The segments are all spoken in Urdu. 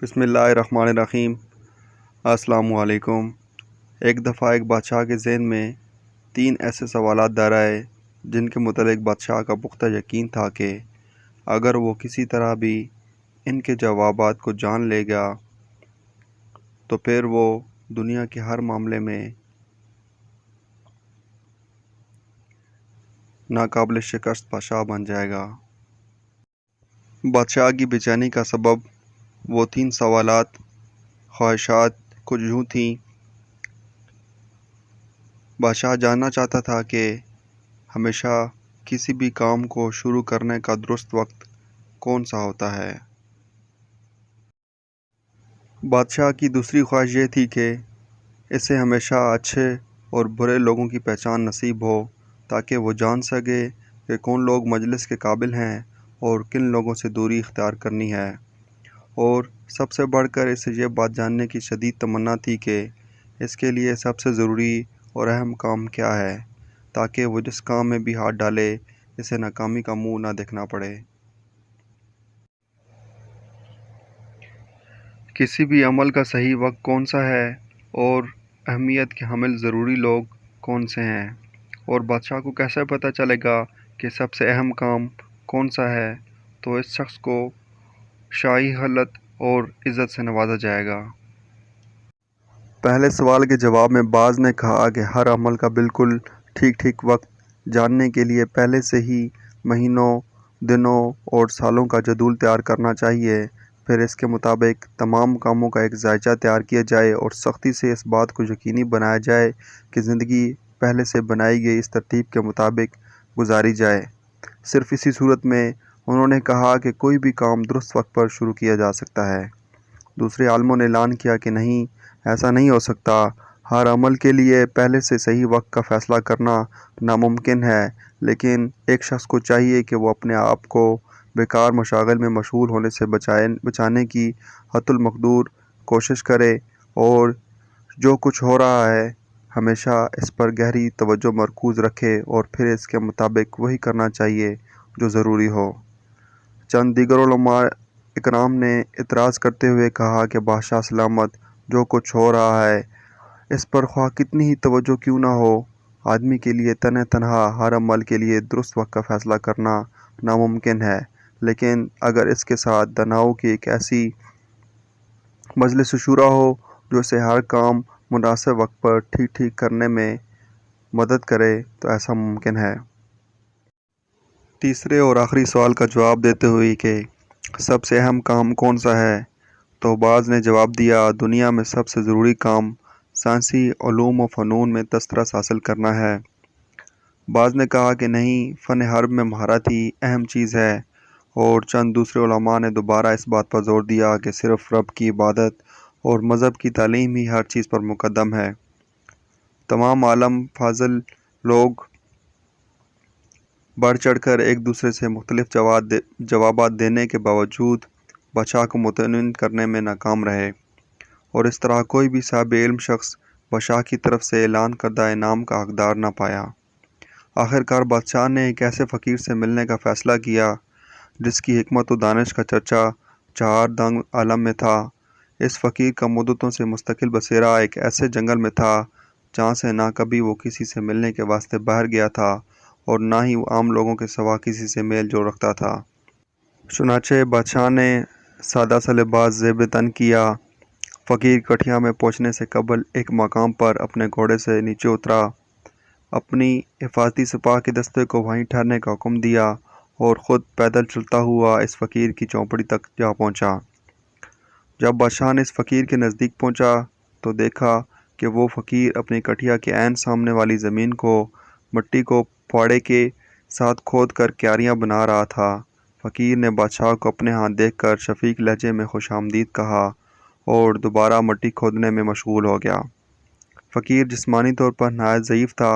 بسم اللہ الرحمن الرحیم۔ السلام علیکم۔ ایک دفعہ ایک بادشاہ کے ذہن میں 3 ایسے سوالات دار آئے جن کے متعلق بادشاہ کا پختہ یقین تھا کہ اگر وہ کسی طرح بھی ان کے جوابات کو جان لے گا تو پھر وہ دنیا کے ہر معاملے میں ناقابل شکست بادشاہ بن جائے گا۔ بادشاہ کی بے چینی کا سبب وہ 3 سوالات خواہشات کچھ یوں تھیں۔ بادشاہ جاننا چاہتا تھا کہ ہمیشہ کسی بھی کام کو شروع کرنے کا درست وقت کون سا ہوتا ہے۔ بادشاہ کی دوسری خواہش یہ تھی کہ اسے ہمیشہ اچھے اور برے لوگوں کی پہچان نصیب ہو تاکہ وہ جان سکے کہ کون لوگ مجلس کے قابل ہیں اور کن لوگوں سے دوری اختیار کرنی ہے، اور سب سے بڑھ کر اسے یہ بات جاننے کی شدید تمنا تھی کہ اس کے لیے سب سے ضروری اور اہم کام کیا ہے تاکہ وہ جس کام میں بھی ہاتھ ڈالے اسے ناکامی کا منہ نہ دیکھنا پڑے۔ کسی بھی عمل کا صحیح وقت کون سا ہے اور اہمیت کے حامل ضروری لوگ کون سے ہیں، اور بادشاہ کو کیسے پتہ چلے گا کہ سب سے اہم کام کون سا ہے، تو اس شخص کو شاہی خلعت اور عزت سے نوازا جائے گا۔ پہلے سوال کے جواب میں باز نے کہا کہ ہر عمل کا بالکل ٹھیک وقت جاننے کے لیے پہلے سے ہی مہینوں، دنوں اور سالوں کا جدول تیار کرنا چاہیے، پھر اس کے مطابق تمام کاموں کا ایک ضابطہ تیار کیا جائے اور سختی سے اس بات کو یقینی بنایا جائے کہ زندگی پہلے سے بنائی گئی اس ترتیب کے مطابق گزاری جائے۔ صرف اسی صورت میں انہوں نے کہا کہ کوئی بھی کام درست وقت پر شروع کیا جا سکتا ہے۔ دوسرے عالموں نے اعلان کیا کہ نہیں، ایسا نہیں ہو سکتا۔ ہر عمل کے لیے پہلے سے صحیح وقت کا فیصلہ کرنا ناممکن ہے، لیکن ایک شخص کو چاہیے کہ وہ اپنے آپ کو بیکار مشاغل میں مشغول ہونے سے بچانے کی حتی المقدور کوشش کرے اور جو کچھ ہو رہا ہے ہمیشہ اس پر گہری توجہ مرکوز رکھے اور پھر اس کے مطابق وہی کرنا چاہیے جو ضروری ہو۔ چند دیگر علماء اکرام نے اعتراض کرتے ہوئے کہا کہ بادشاہ سلامت، جو کچھ ہو رہا ہے اس پر خواہ کتنی ہی توجہ کیوں نہ ہو، آدمی کے لیے تنہا ہر عمل کے لیے درست وقت کا فیصلہ کرنا ناممکن ہے، لیکن اگر اس کے ساتھ داناؤں کی ایک ایسی مجلس شورا ہو جو اسے ہر کام مناسب وقت پر ٹھیک کرنے میں مدد کرے تو ایسا ممکن ہے۔ تیسرے اور آخری سوال کا جواب دیتے ہوئے کہ سب سے اہم کام کون سا ہے، تو باز نے جواب دیا، دنیا میں سب سے ضروری کام سائنسی علوم و فنون میں دسترس حاصل کرنا ہے۔ باز نے کہا کہ نہیں، فن حرب میں مہارت ہی اہم چیز ہے، اور چند دوسرے علماء نے دوبارہ اس بات پر زور دیا کہ صرف رب کی عبادت اور مذہب کی تعلیم ہی ہر چیز پر مقدم ہے۔ تمام عالم فاضل لوگ بڑھ چڑھ کر ایک دوسرے سے مختلف جوابات دینے کے باوجود بادشاہ کو مطمئن کرنے میں ناکام رہے، اور اس طرح کوئی بھی صاحب علم شخص بادشاہ کی طرف سے اعلان کردہ انعام کا حقدار نہ پایا۔ آخرکار بادشاہ نے ایک ایسے فقیر سے ملنے کا فیصلہ کیا جس کی حکمت و دانش کا چرچا 4 دنگ عالم میں تھا۔ اس فقیر کا مدتوں سے مستقل بسیرا ایک ایسے جنگل میں تھا جہاں سے نہ کبھی وہ کسی سے ملنے کے واسطے باہر گیا تھا اور نہ ہی وہ عام لوگوں کے سوا کسی سے میل جول رکھتا تھا۔ چنانچہ بادشاہ نے سادہ سا لباس زیب تن کیا، فقیر کٹھیا میں پہنچنے سے قبل ایک مقام پر اپنے گھوڑے سے نیچے اترا، اپنی حفاظتی سپاہ کے دستے کو وہیں ٹھہرنے کا حکم دیا اور خود پیدل چلتا ہوا اس فقیر کی چوپڑی تک جا پہنچا۔ جب بادشاہ نے اس فقیر کے نزدیک پہنچا تو دیکھا کہ وہ فقیر اپنی کٹھیا کے عین سامنے والی زمین کو مٹی کو پھاڑے کے ساتھ کھود کر کیاریاں بنا رہا تھا۔ فقیر نے بادشاہ کو اپنے ہاتھ دیکھ کر شفیق لہجے میں خوش آمدید کہا اور دوبارہ مٹی کھودنے میں مشغول ہو گیا۔ فقیر جسمانی طور پر نہایت ضعیف تھا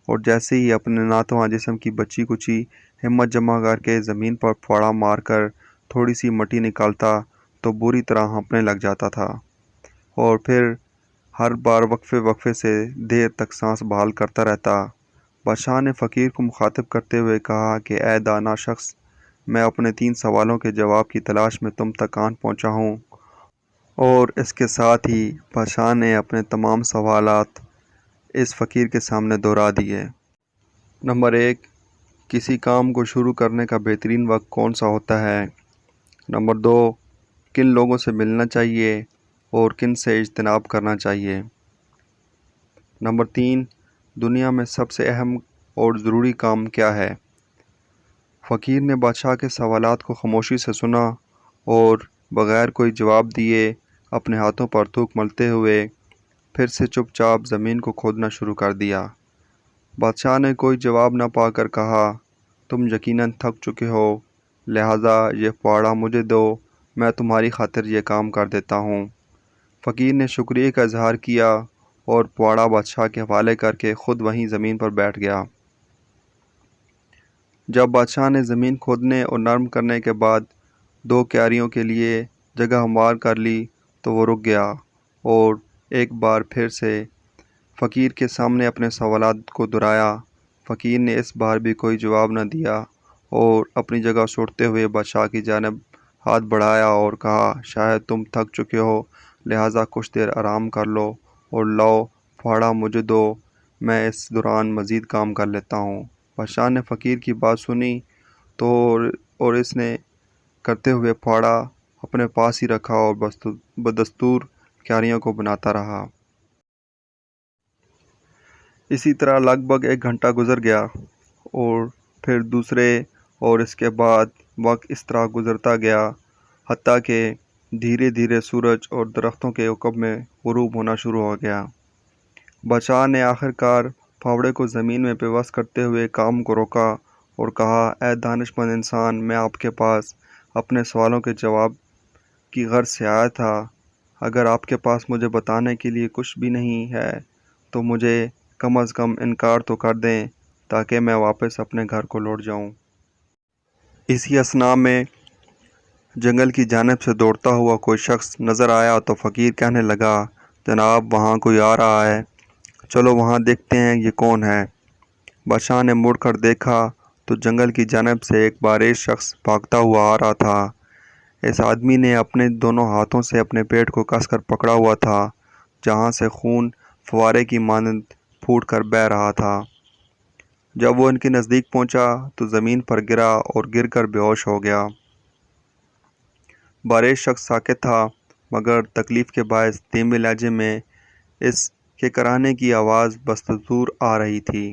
اور جیسے ہی اپنے ناتواں جسم کی بچی کچی ہمت جمع کر کے زمین پر پھاڑا مار کر تھوڑی سی مٹی نکالتا تو بری طرح ہانپنے لگ جاتا تھا، اور پھر ہر بار وقفے سے دیر تک سانس بحال کرتا رہتا۔ بادشاہ نے فقیر کو مخاطب کرتے ہوئے کہا کہ اے دانا شخص، میں اپنے 3 سوالوں کے جواب کی تلاش میں تم تک آن پہنچا ہوں، اور اس کے ساتھ ہی بادشاہ نے اپنے تمام سوالات اس فقیر کے سامنے دہرا دیے۔ نمبر 1، کسی کام کو شروع کرنے کا بہترین وقت کون سا ہوتا ہے؟ نمبر 2، کن لوگوں سے ملنا چاہیے اور کن سے اجتناب کرنا چاہیے؟ نمبر 3، دنیا میں سب سے اہم اور ضروری کام کیا ہے؟ فقیر نے بادشاہ کے سوالات کو خاموشی سے سنا اور بغیر کوئی جواب دیے اپنے ہاتھوں پر تھوک ملتے ہوئے پھر سے چپ چاپ زمین کو کھودنا شروع کر دیا۔ بادشاہ نے کوئی جواب نہ پا کر کہا، تم یقیناً تھک چکے ہو، لہٰذا یہ پواڑہ مجھے دو، میں تمہاری خاطر یہ کام کر دیتا ہوں۔ فقیر نے شکریہ کا اظہار کیا اور پواڑہ بادشاہ کے حوالے کر کے خود وہیں زمین پر بیٹھ گیا۔ جب بادشاہ نے زمین کھودنے اور نرم کرنے کے بعد 2 کیاریوں کے لیے جگہ ہموار کر لی تو وہ رک گیا اور ایک بار پھر سے فقیر کے سامنے اپنے سوالات کو دہرایا۔ فقیر نے اس بار بھی کوئی جواب نہ دیا اور اپنی جگہ سے اٹھتے ہوئے بادشاہ کی جانب ہاتھ بڑھایا اور کہا، شاید تم تھک چکے ہو، لہٰذا کچھ دیر آرام کر لو اور لاؤ پھاڑا مجھے دو، میں اس دوران مزید کام کر لیتا ہوں۔ بادشاہ نے فقیر کی بات سنی تو اور اس نے کرتے ہوئے پھاڑا اپنے پاس ہی رکھا اور بدستور کیاریوں کو بناتا رہا۔ اسی طرح لگ بھگ 1 گھنٹہ گزر گیا اور پھر دوسرے اور اس کے بعد وقت اس طرح گزرتا گیا حتیٰ کہ دھیرے دھیرے سورج اور درختوں کے عقب میں غروب ہونا شروع ہو گیا۔ بادشاہ نے آخر کار پھاوڑے کو زمین میں پیوست کرتے ہوئے کام کو روکا اور کہا، اے دانش مند انسان، میں آپ کے پاس اپنے سوالوں کے جواب کی غرض سے آیا تھا۔ اگر آپ کے پاس مجھے بتانے کے لیے کچھ بھی نہیں ہے تو مجھے کم از کم انکار تو کر دیں تاکہ میں واپس اپنے گھر کو لوٹ جاؤں۔ اسی اثناء میں جنگل کی جانب سے دوڑتا ہوا کوئی شخص نظر آیا تو فقیر کہنے لگا، جناب وہاں کوئی آ رہا ہے، چلو وہاں دیکھتے ہیں یہ کون ہے۔ بادشاہ نے مڑ کر دیکھا تو جنگل کی جانب سے ایک بارش شخص بھاگتا ہوا آ رہا تھا۔ اس آدمی نے اپنے دونوں ہاتھوں سے اپنے پیٹ کو کس کر پکڑا ہوا تھا جہاں سے خون فوارے کی مانند پھوٹ کر بہہ رہا تھا۔ جب وہ ان کے نزدیک پہنچا تو زمین پر گرا اور گر کر بے ہوش ہو گیا۔ بارش شخص ساکت تھا مگر تکلیف کے باعث دھیمے لہجے میں اس کے کراہنے کی آواز بستور آ رہی تھی۔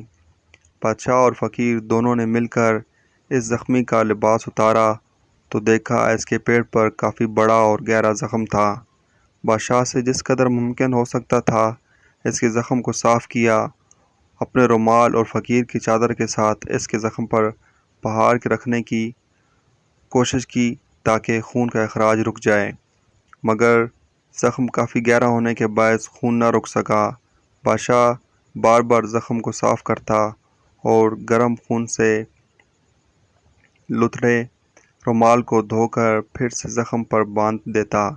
بادشاہ اور فقیر دونوں نے مل کر اس زخمی کا لباس اتارا تو دیکھا اس کے پیٹ پر کافی بڑا اور گہرا زخم تھا۔ بادشاہ سے جس قدر ممکن ہو سکتا تھا اس کے زخم کو صاف کیا، اپنے رومال اور فقیر کی چادر کے ساتھ اس کے زخم پر پہاڑ رکھنے کی کوشش کی تاکہ خون کا اخراج رک جائے، مگر زخم کافی گہرا ہونے کے باعث خون نہ رک سکا۔ بادشاہ بار بار زخم کو صاف کرتا اور گرم خون سے لتھڑے رومال کو دھو کر پھر سے زخم پر باندھ دیتا۔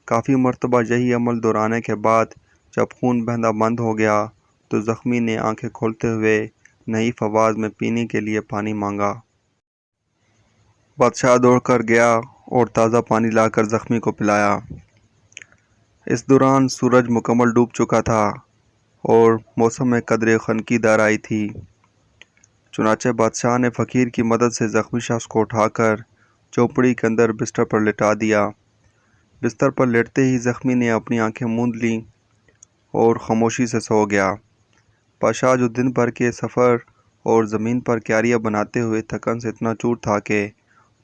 کافی مرتبہ یہی عمل دہرانے کے بعد جب خون بہنا بند ہو گیا تو زخمی نے آنکھیں کھولتے ہوئے نحیف آواز میں پینے کے لیے پانی مانگا۔ بادشاہ دوڑ کر گیا اور تازہ پانی لا کر زخمی کو پلایا۔ اس دوران سورج مکمل ڈوب چکا تھا اور موسم میں قدرے خنکی دار آئی تھی۔ چنانچہ بادشاہ نے فقیر کی مدد سے زخمی شخص کو اٹھا کر چوپڑی کے اندر بستر پر لٹا دیا۔ بستر پر لیٹتے ہی زخمی نے اپنی آنکھیں موند لیں اور خاموشی سے سو گیا۔ بادشاہ جو دن بھر کے سفر اور زمین پر کیاریاں بناتے ہوئے تھکن سے اتنا چور تھا کہ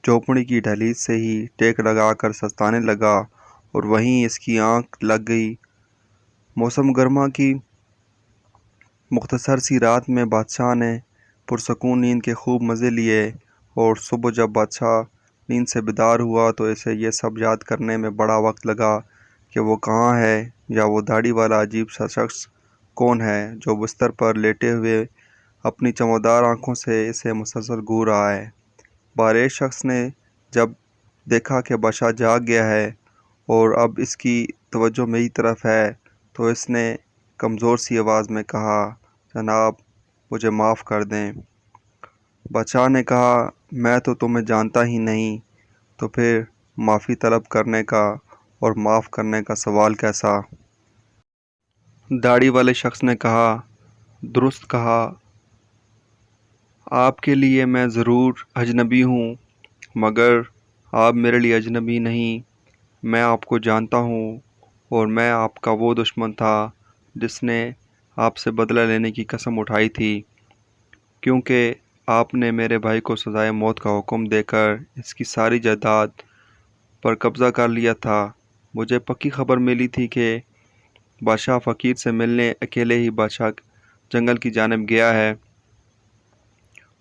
چوپڑی کی دہلیز سے ہی ٹیک لگا کر سستانے لگا اور وہیں اس کی آنکھ لگ گئی۔ موسم گرما کی مختصر سی رات میں بادشاہ نے پرسکون نیند کے خوب مزے لیے اور صبح جب بادشاہ نیند سے بیدار ہوا تو اسے یہ سب یاد کرنے میں بڑا وقت لگا کہ وہ کہاں ہے یا وہ داڑھی والا عجیب سا شخص کون ہے جو بستر پر لیٹے ہوئے اپنی چمکدار آنکھوں سے اسے مسلسل گھور رہا ہے۔ بارش شخص نے جب دیکھا کہ بادشاہ جاگ گیا ہے اور اب اس کی توجہ میری طرف ہے تو اس نے کمزور سی آواز میں کہا، جناب مجھے معاف کر دیں۔ بادشاہ نے کہا، میں تو تمہیں جانتا ہی نہیں، تو پھر معافی طلب کرنے کا اور معاف کرنے کا سوال کیسا؟ داڑھی والے شخص نے کہا، درست کہا، آپ کے لیے میں ضرور اجنبی ہوں، مگر آپ میرے لیے اجنبی نہیں۔ میں آپ کو جانتا ہوں، اور میں آپ کا وہ دشمن تھا جس نے آپ سے بدلہ لینے کی قسم اٹھائی تھی، کیونکہ آپ نے میرے بھائی کو سزائے موت کا حکم دے کر اس کی ساری جائیداد پر قبضہ کر لیا تھا۔ مجھے پکی خبر ملی تھی کہ بادشاہ فقیر سے ملنے اکیلے ہی بادشاہ جنگل کی جانب گیا ہے،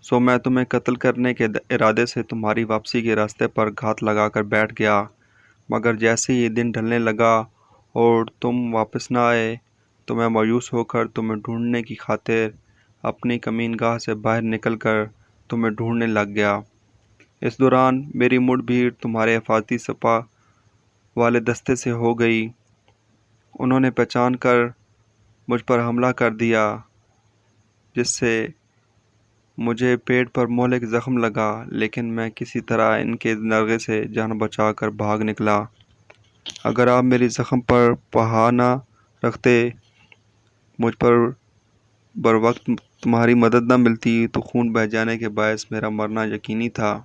سو میں تمہیں قتل کرنے کے ارادے سے تمہاری واپسی کے راستے پر گھات لگا کر بیٹھ گیا، مگر جیسے ہی دن ڈھلنے لگا اور تم واپس نہ آئے تو میں مایوس ہو کر تمہیں ڈھونڈنے کی خاطر اپنی کمین گاہ سے باہر نکل کر تمہیں ڈھونڈنے لگ گیا۔ اس دوران میری مڑ بھیڑ تمہارے حفاظتی سپاہ والے دستے سے ہو گئی۔ انہوں نے پہچان کر مجھ پر حملہ کر دیا، جس سے مجھے پیٹ پر مہلک زخم لگا، لیکن میں کسی طرح ان کے نرغے سے جان بچا کر بھاگ نکلا۔ اگر آپ میری زخم پر پناہ نہ رکھتے، مجھ پر بروقت تمہاری مدد نہ ملتی تو خون بہہ جانے کے باعث میرا مرنا یقینی تھا۔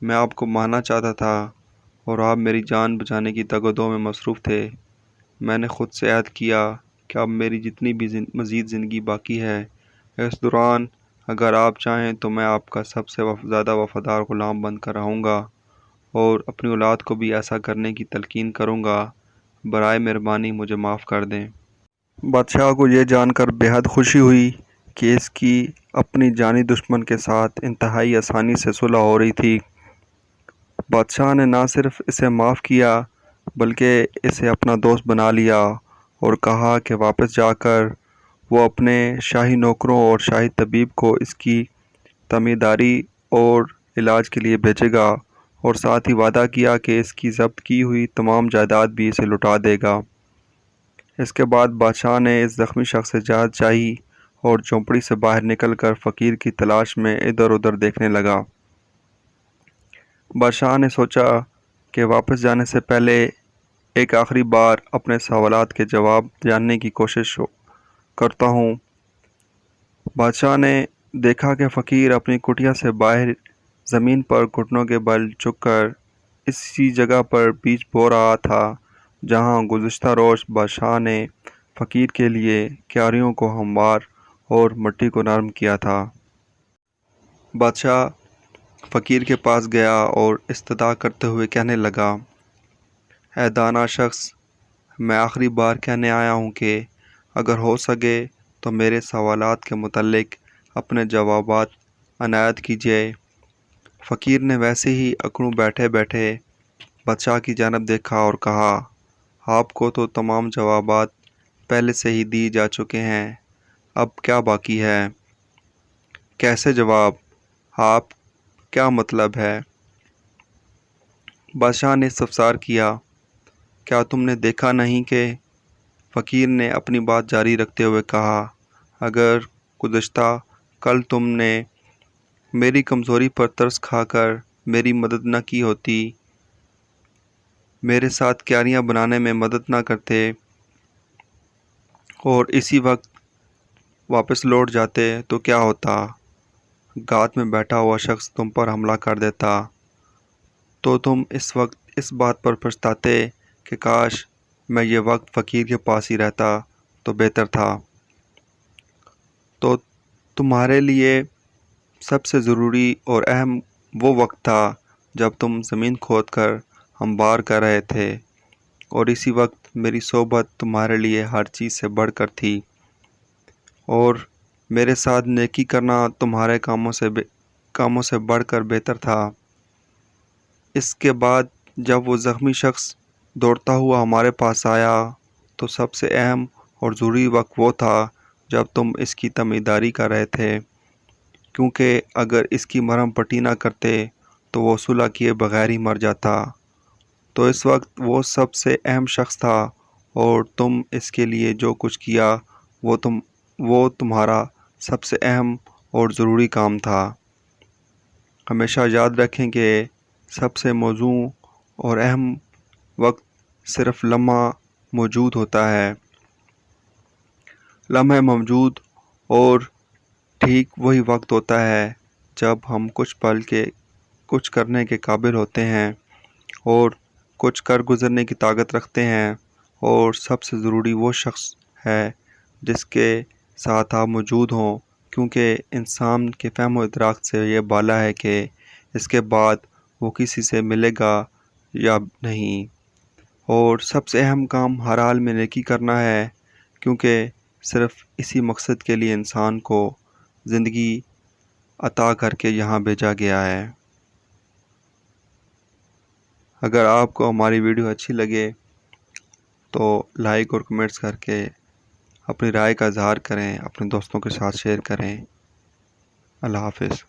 میں آپ کو مارنا چاہتا تھا اور آپ میری جان بچانے کی تگ و دو میں مصروف تھے۔ میں نے خود سے عہد کیا کہ اب میری جتنی بھی مزید زندگی باقی ہے، اس دوران اگر آپ چاہیں تو میں آپ کا سب سے زیادہ وفادار غلام بن کر رہوں گا اور اپنی اولاد کو بھی ایسا کرنے کی تلقین کروں گا۔ برائے مہربانی مجھے معاف کر دیں۔ بادشاہ کو یہ جان کر بے حد خوشی ہوئی کہ اس کی اپنی جانی دشمن کے ساتھ انتہائی آسانی سے صلح ہو رہی تھی۔ بادشاہ نے نہ صرف اسے معاف کیا بلکہ اسے اپنا دوست بنا لیا اور کہا کہ واپس جا کر وہ اپنے شاہی نوکروں اور شاہی طبیب کو اس کی تعمیرداری اور علاج کے لیے بھیجے گا، اور ساتھ ہی وعدہ کیا کہ اس کی ضبط کی ہوئی تمام جائیداد بھی اسے لوٹا دے گا۔ اس کے بعد بادشاہ نے اس زخمی شخص سے اجازت چاہی اور جھونپڑی سے باہر نکل کر فقیر کی تلاش میں ادھر ادھر دیکھنے لگا۔ بادشاہ نے سوچا کہ واپس جانے سے پہلے ایک آخری بار اپنے سوالات کے جواب جاننے کی کوشش کرتا ہوں۔ بادشاہ نے دیکھا کہ فقیر اپنی کٹیا سے باہر زمین پر گھٹنوں کے بل جھک کر اسی جگہ پر بیج بو رہا تھا جہاں گزشتہ روز بادشاہ نے فقیر کے لیے کیاریوں کو ہموار اور مٹی کو نرم کیا تھا۔ بادشاہ فقیر کے پاس گیا اور استدعا کرتے ہوئے کہنے لگا، اے دانا شخص، میں آخری بار کہنے آیا ہوں کہ اگر ہو سکے تو میرے سوالات کے متعلق اپنے جوابات عنایت کیجیے۔ فقیر نے ویسے ہی اکڑوں بیٹھے بیٹھے بادشاہ کی جانب دیکھا اور کہا، آپ کو تو تمام جوابات پہلے سے ہی دی جا چکے ہیں، اب کیا باقی ہے؟ کیسے جواب؟ آپ کیا مطلب ہے؟ بادشاہ نے استفسار کیا۔ کیا تم نے دیکھا نہیں کہ فقیر نے اپنی بات جاری رکھتے ہوئے کہا، اگر گزشتہ کل تم نے میری کمزوری پر ترس کھا کر میری مدد نہ کی ہوتی، میرے ساتھ کیاریاں بنانے میں مدد نہ کرتے اور اسی وقت واپس لوٹ جاتے تو کیا ہوتا؟ گھات میں بیٹھا ہوا شخص تم پر حملہ کر دیتا تو تم اس وقت اس بات پر پچھتاتے کہ کاش میں یہ وقت فقیر کے پاس ہی رہتا تو بہتر تھا۔ تو تمہارے لیے سب سے ضروری اور اہم وہ وقت تھا جب تم زمین کھود کر انبار کر رہے تھے، اور اسی وقت میری صحبت تمہارے لیے ہر چیز سے بڑھ کر تھی، اور میرے ساتھ نیکی کرنا تمہارے کاموں سے بڑھ کر بہتر تھا۔ اس کے بعد جب وہ زخمی شخص دوڑتا ہوا ہمارے پاس آیا تو سب سے اہم اور ضروری وقت وہ تھا جب تم اس کی تعمیرداری کر رہے تھے، کیونکہ اگر اس کی مرہم پٹی نہ کرتے تو وہ صلح کیے بغیر ہی مر جاتا۔ تو اس وقت وہ سب سے اہم شخص تھا، اور تم اس کے لیے جو کچھ کیا وہ تمہارا سب سے اہم اور ضروری کام تھا۔ ہمیشہ یاد رکھیں کہ سب سے موزوں اور اہم وقت صرف لمحہ موجود ہوتا ہے۔ لمحہ موجود اور ٹھیک وہی وقت ہوتا ہے جب ہم کچھ کرنے کے قابل ہوتے ہیں اور کچھ کر گزرنے کی طاقت رکھتے ہیں، اور سب سے ضروری وہ شخص ہے جس کے ساتھ آپ موجود ہوں، کیونکہ انسان کے فہم و ادراک سے یہ بالا ہے کہ اس کے بعد وہ کسی سے ملے گا یا نہیں، اور سب سے اہم کام ہر حال میں نیکی کرنا ہے، کیونکہ صرف اسی مقصد کے لیے انسان کو زندگی عطا کر کے یہاں بھیجا گیا ہے۔ اگر آپ کو ہماری ویڈیو اچھی لگے تو لائک اور کمنٹس کر کے اپنی رائے کا اظہار کریں، اپنے دوستوں کے ساتھ شیئر کریں۔ اللہ حافظ۔